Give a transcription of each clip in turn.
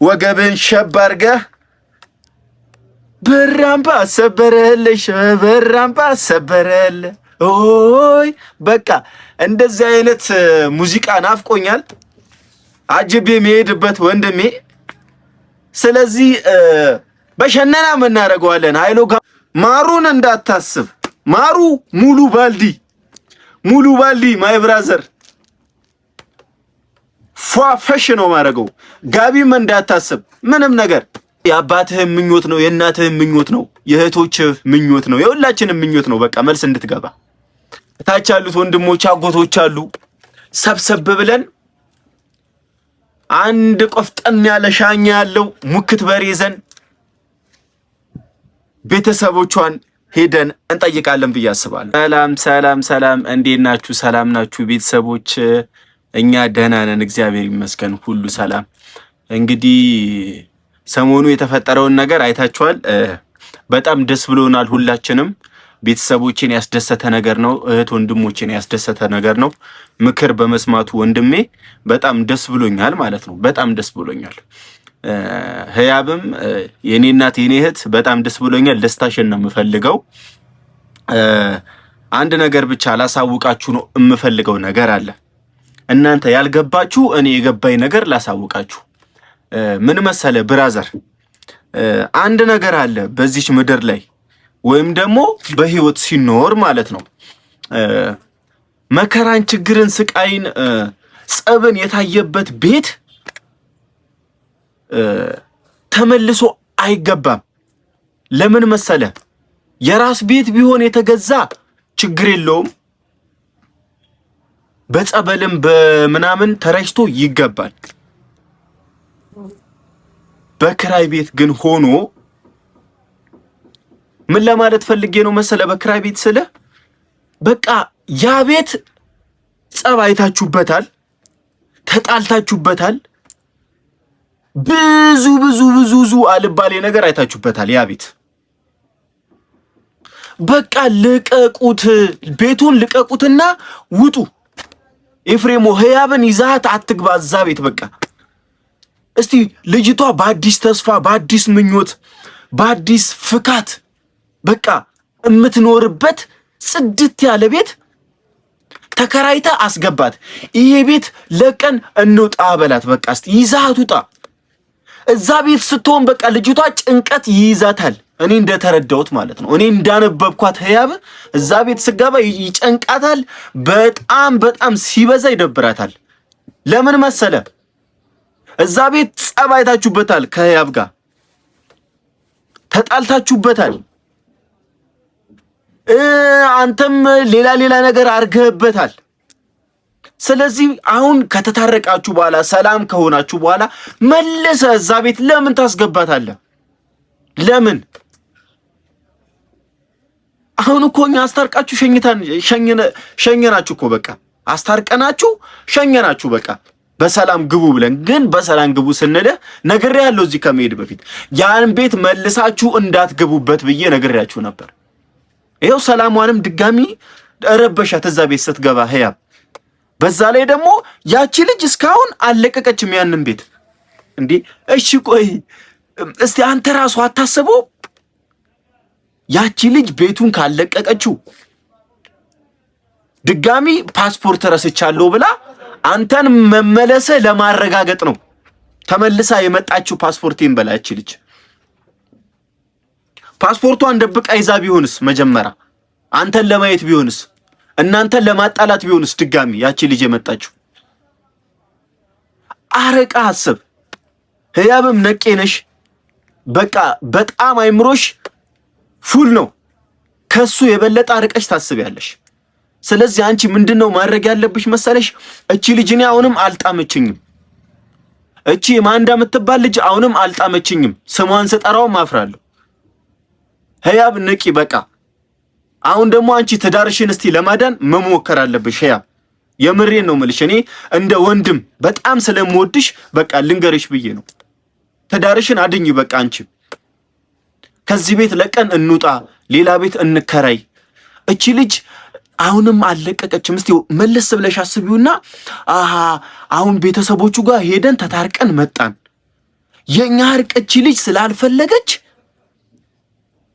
ወገብን ሸባርገ በራምባ ሰበረልሽ በራምባ ሰበረል ኦይ በቃ እንደዚህ አይነት ሙዚቃ ናፍቆኛል አጅቤ መሄድበት ወንድሜ ስለዚህ በሸነና እናደርገዋለን ኃይሎ ማሩን እንዳታስብ ማሩ ሙሉ ባልዲ ማይ ብራዘር ፏፈሽ ነው ማረገው ጋቢም እንዳታስብ ምንም ነገር የአባትህ ምኞት ነው የእናትህ ምኞት ነው የእህቶችህ ምኞት ነው የሁላችንም ምኞት ነው በቃ መልስ እንድትገባ ታች ያሉት ወንድሞች አጎቶች አሉ ሰብሰብ ብለን አንድ ቆፍጠን ያለ ሻኛ ያለው ሙክት በሬዘን ቤተሰቦቿን ሄደን እንጠይቃለን ብዬ አስባለሁ ሰላም እንዴት ናችሁ ሰላም ናችሁ ቤተሰቦች እኛ ደህና ነን እግዚአብሔር ይመስገን ሁሉ ሰላም እንግዲህ ሰሞኑ የተፈጠረውን ነገር አይታችኋል በጣም ደስ ብሎናል ሁላችንም ቤተሰቦችን ያስደሰተ ነገር ነው እህት ወንድሞችን ያስደሰተ ነገር ነው ምክር በመስማቱ ወንድሜ በጣም ደስ ብሎኛል ማለት ነው በጣም ደስ ብሎኛል ህያብም የኔ እናት የኔ እህት በጣም ደስ ብሎኛል ደስታሽን ነው የምፈልገው አንድ ነገር ብቻ ላሳውቃችሁ ነው የምፈልገው ነገር አለ እናንተ ያልገባችሁ እኔ የገባኝ ነገር ላሳውቃችሁ ምን መሰለ ብራዘር አንድ ነገር አለ በዚች ምድር ላይ ወይም ደግሞ በህይወት ሲኖር ማለት ነው መከራን ችግርን ስቃይን ጸብን የታየበት ቤት ተመልሶ አይገባም ለምን መሰለ የራስ ቤት ቢሆን የተገዛ ችግር የለውም በጸበልም በመናምን ተረጭቶ ይገባል በክራይ ቤት ግን ሆኖ ምን ለማለት ፈልጌ ነው መሰለ በክራይ ቤት ስለ በቃ ያ ቤት ጸብ አይታችሁበታል ተጣልታችሁበታል ብዙ አልባሌ ነገር አይታችሁበታል ያ ቤት በቃ ልቀቁት ቤቱን ልቀቁትና ውጡ ኤፍሬሞ ህያብን ይዛት አትግባ እዛ ቤት በቃ እስቲ ልጅቷ በአዲስ ተስፋ በአዲስ ምኞት በአዲስ ፍካት በቃ እምትኖርበት ጽድት ያለ ቤት ተከራይታ አስገባት ይሄ ቤት ለቀን እንውጣ በላት በቃ እስቲ ይዛት ውጣ እዛ ቤት ስትሆን በቃ ልጅቷ ጭንቀት ይይዛታል እኔ እንደተረዳሁት ማለት ነው እኔ እንዳነበብኳት ህያብ እዛ ቤት ስገባ ይጨንቃታል በጣም ሲበዛ ይደብራታል ለምን መሰለ እዛ ቤት ጸብ አይታችሁበታል ከህያብ ጋር ተጣልታችሁበታል አንተም ሌላ ነገር አርገህበታል ስለዚህ አሁን ከተታረቃችሁ በኋላ ሰላም ከሆናችሁ በኋላ መልሰ እዛ ቤት ለምን ታስገባታለህ ለምን አሁን እኮ እኛ አስታርቃችሁ ሸኘናችሁ እኮ በቃ አስታርቀናችሁ ሸኘናችሁ በቃ በሰላም ግቡ ብለን ግን በሰላም ግቡ ስንል ነግሬያለሁ እዚህ ከመሄድ በፊት ያን ቤት መልሳችሁ እንዳትገቡበት ብዬ ነግሬያችሁ ነበር ይሄው ሰላሟንም ድጋሚ ረበሻት እዛ ቤት ስትገባ ህያብ በዛ ላይ ደግሞ ያቺ ልጅ እስካሁን አለቀቀችም ያንን ቤት እንዴ እሺ ቆይ እስቲ አንተ ራሱ አታስበው ያቺ ልጅ ቤቱን ካለቀቀችው ድጋሚ ፓስፖርት ረስቻለሁ ብላ አንተን መመለሰ ለማረጋገጥ ነው ተመልሳ የመጣችው ፓስፖርቴን በላች ልጅ ፓስፖርቷን ደብቃ ይዛ ቢሆንስ መጀመሪያ አንተን ለማየት ቢሆንስ እናንተን ለማጣላት ቢሆንስ ድጋሚ ያቺ ልጅ የመጣችው አረቃ አስብ ህያብም ነቄነሽ በቃ በጣም አይምሮሽ ፉል ነው ከሱ የበለጠ አርቀሽ ታስቢያለሽ ስለዚህ አንቺ ምንድነው ማድረግ ያለብሽ መሰለሽ እቺ ልጅ እኔ አሁንም አልጣመችኝም እቺ ማንዳ የምትባል ልጅ አሁንም አልጣመችኝም ስሟን ስጠራው ማፍራለሁ ህያብ ንቂ በቃ አሁን ደግሞ አንቺ ትዳርሽን እስቲ ለማዳን መሞከር አለብሽ ህያብ የምሬን ነው የምልሽ እኔ እንደ ወንድም በጣም ስለምወድሽ በቃ ልንገርሽ ብዬ ነው ትዳርሽን አድኝ በቃ አንቺ ከዚህ ቤት ለቀን እንውጣ ሌላ ቤት እንከራይ እቺ ልጅ አሁንም አለቀቀችም እስቲ መለስ ብለሽ አስቢውና አሃ አሁን ቤተሰቦቹ ጋር ሄደን ተታርቀን መጣን የኛ እርቅ እቺ ልጅ ስላልፈለገች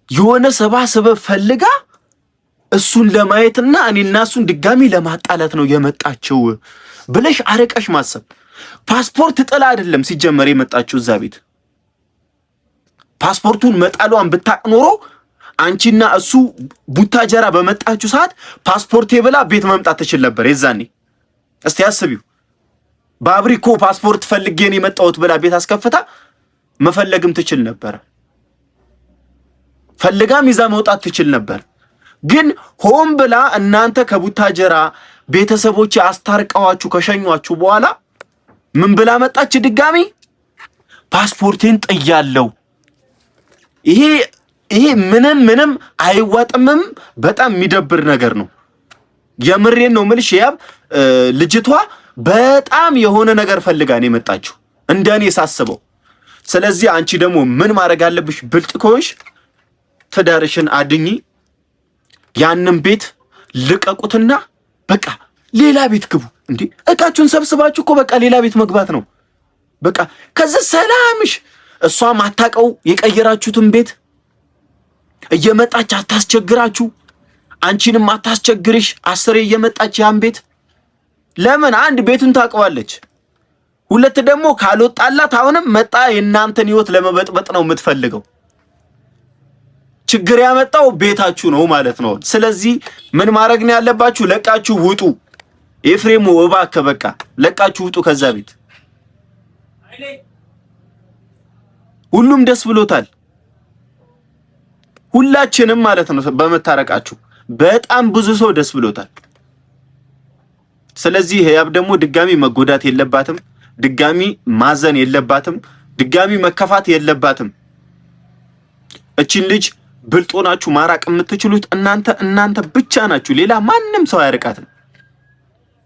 የሆነ ሰበብ ፈልጋ እሱን ለማየትና እኔና እሱን ድጋሚ ለማጣላት ነው የመጣችው ብለሽ አረቀሽ ማሰብ። ፓስፖርት ጥላ አይደለም ሲጀመር የመጣችው እዛ ቤት። ፓስፖርቱን መጣሏን ብታቅ ኖሮ አንቺና እሱ ቡታጀራ በመጣችሁ ሰዓት ፓስፖርቴ ብላ ቤት መምጣት ትችል ነበር የዛኔ። እስቲ አስቢው። ባብሪኮ ፓስፖርት ፈልጌ ነው የመጣሁት ብላ ቤት አስከፍታ መፈለግም ትችል ነበር። ፈልጋም ይዛ መውጣት ትችል ነበር። ግን ሆን ብላ እናንተ ከቡታጀራ ቤተሰቦች አስታርቀዋችሁ ከሸኟችሁ በኋላ ምን ብላ መጣች? ድጋሚ ፓስፖርቴን ጥያለሁ። ይሄ ምንም አይዋጥምም። በጣም የሚደብር ነገር ነው። የምሬን ነው የምልሽ። ያብ ልጅቷ በጣም የሆነ ነገር ፈልጋ ነው የመጣችው እንደኔ ሳስበው። ስለዚህ አንቺ ደግሞ ምን ማድረግ አለብሽ? ብልጥ ከሆንሽ ትዳርሽን አድኚ። ያንን ቤት ልቀቁትና በቃ ሌላ ቤት ግቡ። እንዴ እቃችሁን ሰብስባችሁ እኮ በቃ ሌላ ቤት መግባት ነው በቃ። ከዛ ሰላምሽ እሷ ማታቀው የቀየራችሁትን ቤት እየመጣች አታስቸግራችሁ፣ አንቺንም አታስቸግርሽ። አስሬ እየመጣች ያን ቤት ለምን አንድ ቤቱን ታውቀዋለች፣ ሁለት ደግሞ ካልወጣላት አሁንም መጣ የእናንተን ህይወት ለመበጥበጥ ነው የምትፈልገው። ችግር ያመጣው ቤታችሁ ነው ማለት ነው። ስለዚህ ምን ማድረግ ነው ያለባችሁ? ለቃችሁ ውጡ። ኤፍሬም እባክህ በቃ ለቃችሁ ውጡ ከዛ ቤት። ሁሉም ደስ ብሎታል፣ ሁላችንም ማለት ነው በመታረቃችሁ። በጣም ብዙ ሰው ደስ ብሎታል። ስለዚህ ህያብ ደግሞ ድጋሚ መጎዳት የለባትም፣ ድጋሚ ማዘን የለባትም፣ ድጋሚ መከፋት የለባትም። እቺን ልጅ ብልጦናችሁ ማራቅ የምትችሉት እናንተ ብቻ ናችሁ። ሌላ ማንም ሰው አያርቃትም።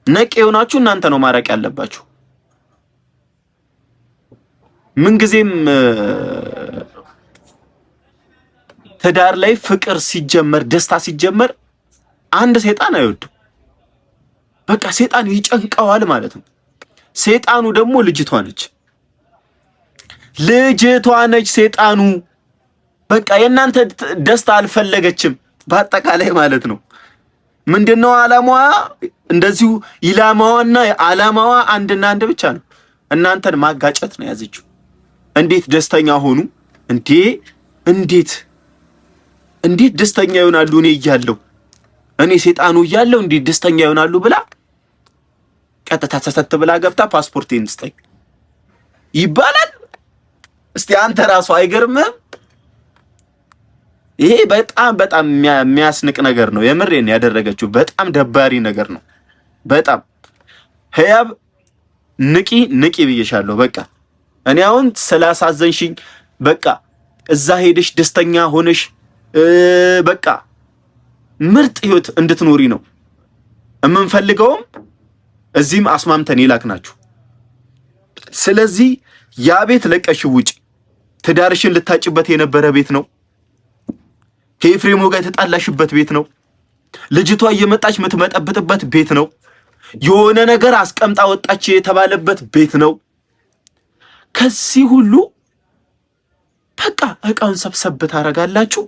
ነቄ የሆናችሁ እናንተ ነው ማራቅ ያለባችሁ። ምንጊዜም ትዳር ላይ ፍቅር ሲጀመር ደስታ ሲጀመር አንድ ሰይጣን አይወድም። በቃ ሰይጣን ይጨንቀዋል ማለት ነው። ሰይጣኑ ደግሞ ልጅቷ ነች ሰይጣኑ። በቃ የእናንተ ደስታ አልፈለገችም በአጠቃላይ ማለት ነው። ምንድነው ዓላማዋ? እንደዚሁ ኢላማዋና ዓላማዋ አንድና አንድ ብቻ ነው፣ እናንተን ማጋጨት ነው ያዘችው። እንዴት ደስተኛ ሆኑ እንዴ? እንዴት ደስተኛ ይሆናሉ? እኔ ሰይጣኑ እያለሁ እንዴት ደስተኛ ይሆናሉ ብላ ቀጥታ ተሰተ ብላ ገብታ ፓስፖርቴን ስጠኝ ይባላል። እስቲ አንተ ራሱ አይገርምም? ይሄ በጣም የሚያስንቅ ነገር ነው። የምሬን ያደረገችው በጣም ደባሪ ነገር ነው። በጣም ህያብ ንቂ ብዬሻለሁ። በቃ እኔ አሁን ስላሳዘንሽኝ በቃ እዛ ሄደሽ ደስተኛ ሆነሽ በቃ ምርጥ ህይወት እንድትኖሪ ነው የምንፈልገውም እዚህም አስማምተን ይላክናችሁ። ስለዚህ ያ ቤት ለቀሽ ውጪ። ትዳርሽን ልታጭበት የነበረ ቤት ነው። ከኤፍሬም ጋር የተጣላሽበት ቤት ነው። ልጅቷ እየመጣች የምትመጠብጥበት ቤት ነው። የሆነ ነገር አስቀምጣ ወጣች የተባለበት ቤት ነው። ከዚህ ሁሉ በቃ እቃውን ሰብሰብ ታረጋላችሁ።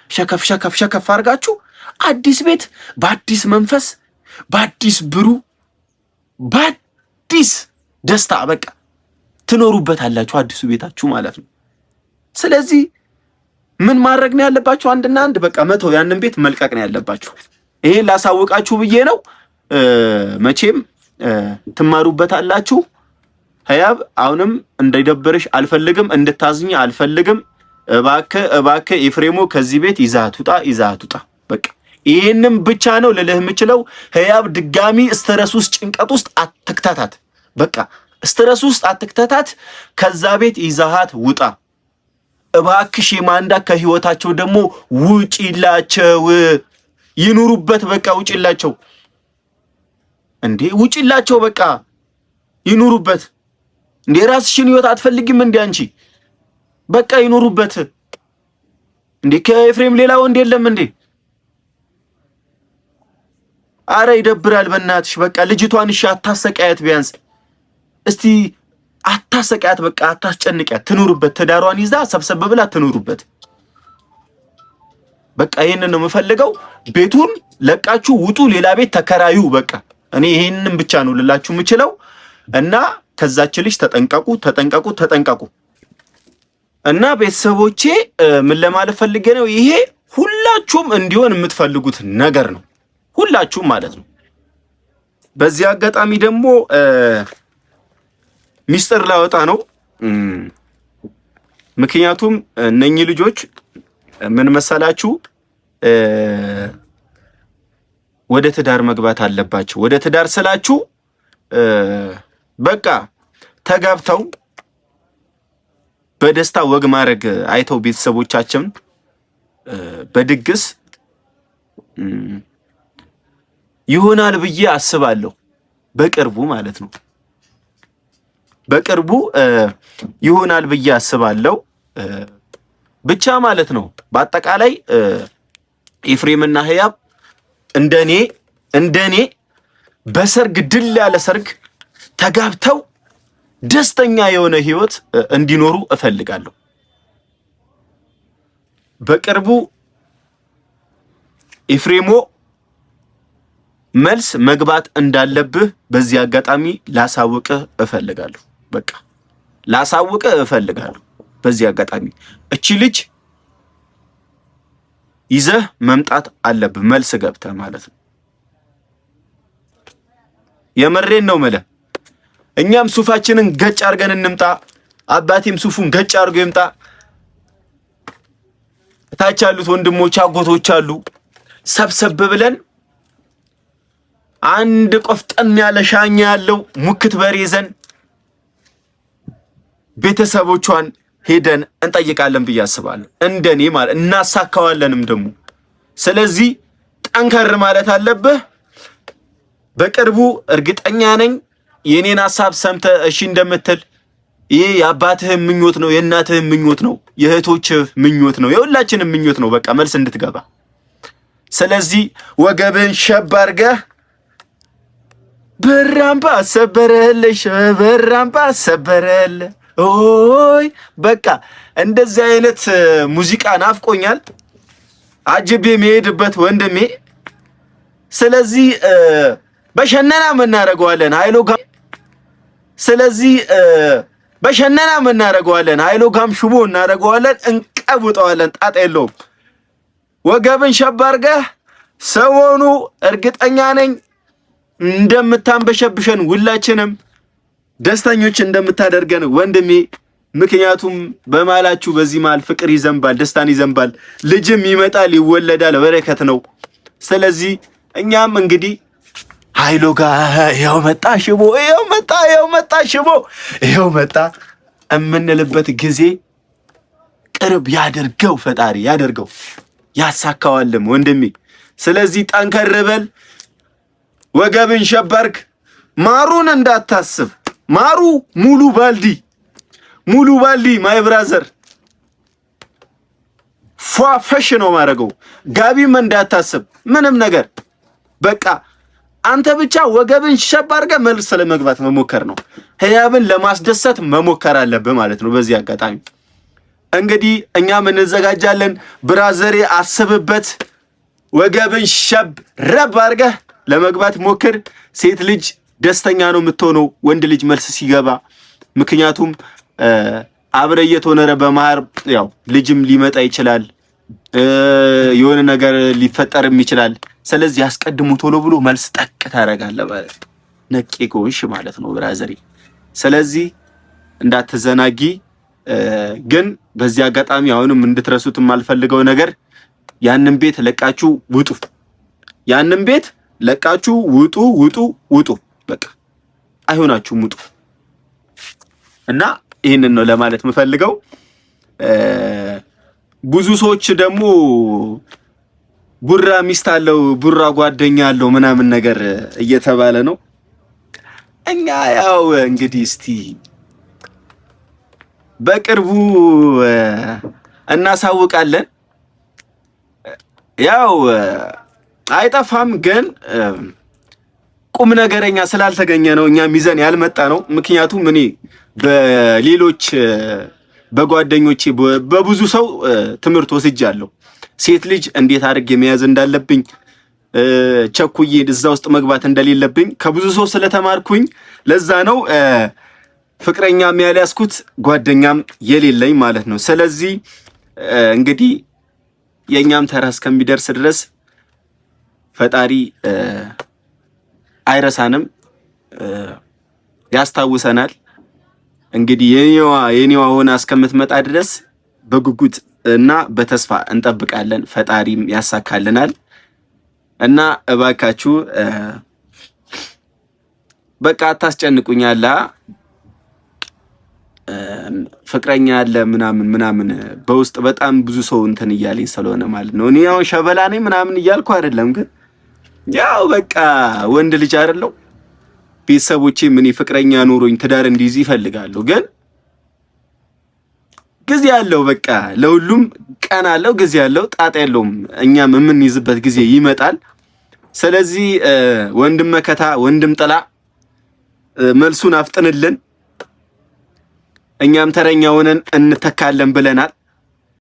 ሸከፍ አርጋችሁ አዲስ ቤት በአዲስ መንፈስ በአዲስ በአዲስ ደስታ በቃ ትኖሩበታላችሁ፣ አዲሱ ቤታችሁ ማለት ነው። ስለዚህ ምን ማድረግ ነው ያለባችሁ? አንድና አንድ በቃ መተው፣ ያንን ቤት መልቀቅ ነው ያለባችሁ። ይሄን ላሳውቃችሁ ብዬ ነው። መቼም ትማሩበታላችሁ። ህያብ አሁንም እንዳይደብርሽ አልፈልግም፣ እንድታዝኝ አልፈልግም። እባክህ ኤፍሬሞ ከዚህ ቤት ይዛት ውጣ። በቃ ይሄንም ብቻ ነው ልልህ የምችለው። ህያብ ድጋሚ ስትረስ ውስጥ ጭንቀት ውስጥ አትክተታት። በቃ ስትረስ ውስጥ አትክተታት። ከዛ ቤት ይዛሃት ውጣ እባክሽ። የማንዳ ከህይወታቸው ደግሞ ውጪላቸው፣ ይኑሩበት። በቃ ውጪላቸው እንዴ! ውጪላቸው በቃ ይኑሩበት። እንዴ ራስሽን ህይወት አትፈልጊም እንዴ አንቺ? በቃ ይኑሩበት እንዴ። ከኤፍሬም ሌላ ወንድ የለም እንዴ? አረ ይደብራል በእናትሽ። በቃ ልጅቷን እሺ አታሰቃያት ቢያንስ። እስቲ አታሰቃያት፣ በቃ አታስጨንቂያት፣ ትኑርበት። ትዳሯን ይዛ ሰብሰብ ብላ ትኑርበት። በቃ ይሄንን ነው የምፈልገው። ቤቱን ለቃችሁ ውጡ፣ ሌላ ቤት ተከራዩ። በቃ እኔ ይሄንን ብቻ ነው ልላችሁ የምችለው እና ከዛች ልጅ ተጠንቀቁ፣ ተጠንቀቁ፣ ተጠንቀቁ። እና ቤተሰቦቼ ምን ለማለት ፈልጌ ነው፣ ይሄ ሁላችሁም እንዲሆን የምትፈልጉት ነገር ነው፣ ሁላችሁም ማለት ነው። በዚህ አጋጣሚ ደግሞ ሚስጥር ላወጣ ነው። ምክንያቱም እነኚህ ልጆች ምን መሰላችሁ ወደ ትዳር መግባት አለባቸው። ወደ ትዳር ስላችሁ በቃ ተጋብተው በደስታ ወግ ማድረግ አይተው ቤተሰቦቻችን በድግስ ይሆናል ብዬ አስባለሁ። በቅርቡ ማለት ነው፣ በቅርቡ ይሆናል ብዬ አስባለሁ ብቻ ማለት ነው። በአጠቃላይ ኤፍሬምና ህያብ እንደኔ በሰርግ ድል ያለ ሰርግ ተጋብተው ደስተኛ የሆነ ህይወት እንዲኖሩ እፈልጋለሁ። በቅርቡ ኤፍሬሞ መልስ መግባት እንዳለብህ በዚህ አጋጣሚ ላሳውቅህ እፈልጋለሁ። በቃ ላሳውቅህ እፈልጋለሁ በዚህ አጋጣሚ። እቺ ልጅ ይዘህ መምጣት አለብህ፣ መልስ ገብተህ ማለት ነው። የመሬን ነው መለ እኛም ሱፋችንን ገጭ አርገን እንምጣ። አባቴም ሱፉን ገጭ አርጎ ይምጣ። ታች ያሉት ወንድሞች አጎቶች አሉ። ሰብሰብ ብለን አንድ ቆፍጠን ያለ ሻኛ ያለው ሙክት በሬ ይዘን ቤተሰቦቿን ሄደን እንጠይቃለን ብዬ አስባለሁ። እንደኔ ማለት እናሳካዋለንም ደግሞ። ስለዚህ ጠንከር ማለት አለብህ። በቅርቡ እርግጠኛ ነኝ የኔን ሐሳብ ሰምተህ እሺ እንደምትል። ይሄ የአባትህ ምኞት ነው፣ የእናትህ ምኞት ነው፣ የእህቶችህ ምኞት ነው፣ የሁላችንም ምኞት ነው። በቃ መልስ እንድትገባ። ስለዚህ ወገብን ሸብ አድርገህ በራምባ ሰበረልሽ፣ በራምባ ሰበረል። ኦይ በቃ እንደዚህ አይነት ሙዚቃ ናፍቆኛል፣ አጅቤ የሚሄድበት ወንድሜ። ስለዚህ በሸነና እናደርገዋለን ኃይሎ ጋም። ስለዚህ በሸነና እናደርገዋለን ኃይሎ ጋም ሽቦ እናደርገዋለን፣ እንቀውጠዋለን። ጣጣ የለውም። ወገብን ሸብ አድርገህ ሰሞኑ እርግጠኛ ነኝ እንደምታንበሸብሸን ሁላችንም ደስተኞች እንደምታደርገን ወንድሜ። ምክንያቱም በማላችሁ በዚህ መሃል ፍቅር ይዘንባል፣ ደስታን ይዘንባል፣ ልጅም ይመጣል፣ ይወለዳል፣ በረከት ነው። ስለዚህ እኛም እንግዲህ ኃይሎ ጋር ይኸው መጣ ሽቦ፣ ይኸው መጣ፣ ይኸው መጣ ሽቦ፣ ይኸው መጣ እምንልበት ጊዜ ቅርብ ያደርገው፣ ፈጣሪ ያደርገው፣ ያሳካዋልም ወንድሜ። ስለዚህ ጠንከር በል፣ ወገብን ሸባርክ። ማሩን እንዳታስብ፣ ማሩ ሙሉ ባልዲ ማይ ብራዘር ፏፈሽ ነው ማረገው። ጋቢም እንዳታስብ ምንም ነገር። በቃ አንተ ብቻ ወገብን ሸብ አድርገህ መልስ ለመግባት መሞከር ነው። ህያብን ለማስደሰት መሞከር አለብህ ማለት ነው። በዚህ አጋጣሚ እንግዲህ እኛም እንዘጋጃለን። ብራዘሬ አስብበት፣ ወገብን ሸብ ረብ አድርገህ ለመግባት ሞክር። ሴት ልጅ ደስተኛ ነው የምትሆነው ወንድ ልጅ መልስ ሲገባ። ምክንያቱም አብረ እየተወነረ በመሀል ያው ልጅም ሊመጣ ይችላል፣ የሆነ ነገር ሊፈጠርም ይችላል። ስለዚህ አስቀድሙ ቶሎ ብሎ መልስ ጠቅ ታደርጋለህ ማለት ነው። ነቄ ጎሽ ማለት ነው ብራዘሪ። ስለዚህ እንዳትዘናጊ። ግን በዚህ አጋጣሚ አሁንም እንድትረሱት የማልፈልገው ነገር ያንን ቤት ለቃችሁ ውጡ። ያንን ቤት ለቃችሁ ውጡ። በቃ አይሆናችሁም፣ ውጡ። እና ይህንን ነው ለማለት የምፈልገው። ብዙ ሰዎች ደግሞ ቡራ ሚስት አለው፣ ቡራ ጓደኛ አለው ምናምን ነገር እየተባለ ነው። እኛ ያው እንግዲህ እስቲ በቅርቡ እናሳውቃለን። ያው አይጠፋም፣ ግን ቁም ነገረኛ ስላልተገኘ ነው እኛ ሚዘን ያልመጣ ነው። ምክንያቱም እኔ በሌሎች በጓደኞቼ በብዙ ሰው ትምህርት ወስጃለሁ። ሴት ልጅ እንዴት አድርጌ መያዝ እንዳለብኝ ቸኩዬ እዛ ውስጥ መግባት እንደሌለብኝ ከብዙ ሰው ስለተማርኩኝ ለዛ ነው ፍቅረኛም ያልያዝኩት ጓደኛም የሌለኝ ማለት ነው። ስለዚህ እንግዲህ የኛም ተራ እስከሚደርስ ድረስ ፈጣሪ አይረሳንም፣ ያስታውሰናል። እንግዲህ የኔዋ ሆና እስከምትመጣ ድረስ በጉጉት እና በተስፋ እንጠብቃለን። ፈጣሪም ያሳካልናል እና እባካችሁ በቃ አታስጨንቁኛላ ፍቅረኛ አለ ምናምን በውስጥ በጣም ብዙ ሰው እንትን እያለኝ ስለሆነ ማለት ነው። እኔ ያው ሸበላ ነኝ ምናምን እያልኩ አይደለም፣ ግን ያው በቃ ወንድ ልጅ አይደለው። ቤተሰቦቼ ምን ፍቅረኛ ኖሮኝ ትዳር እንዲይዝ ይፈልጋሉ፣ ግን ጊዜ ያለው በቃ ለሁሉም ቀን አለው፣ ጊዜ ያለው ጣጣ የለውም። እኛም የምንይዝበት ጊዜ ይመጣል። ስለዚህ ወንድም መከታ ወንድም ጥላ መልሱን አፍጥንልን፣ እኛም ተረኛ ሆነን እንተካለን ብለናል።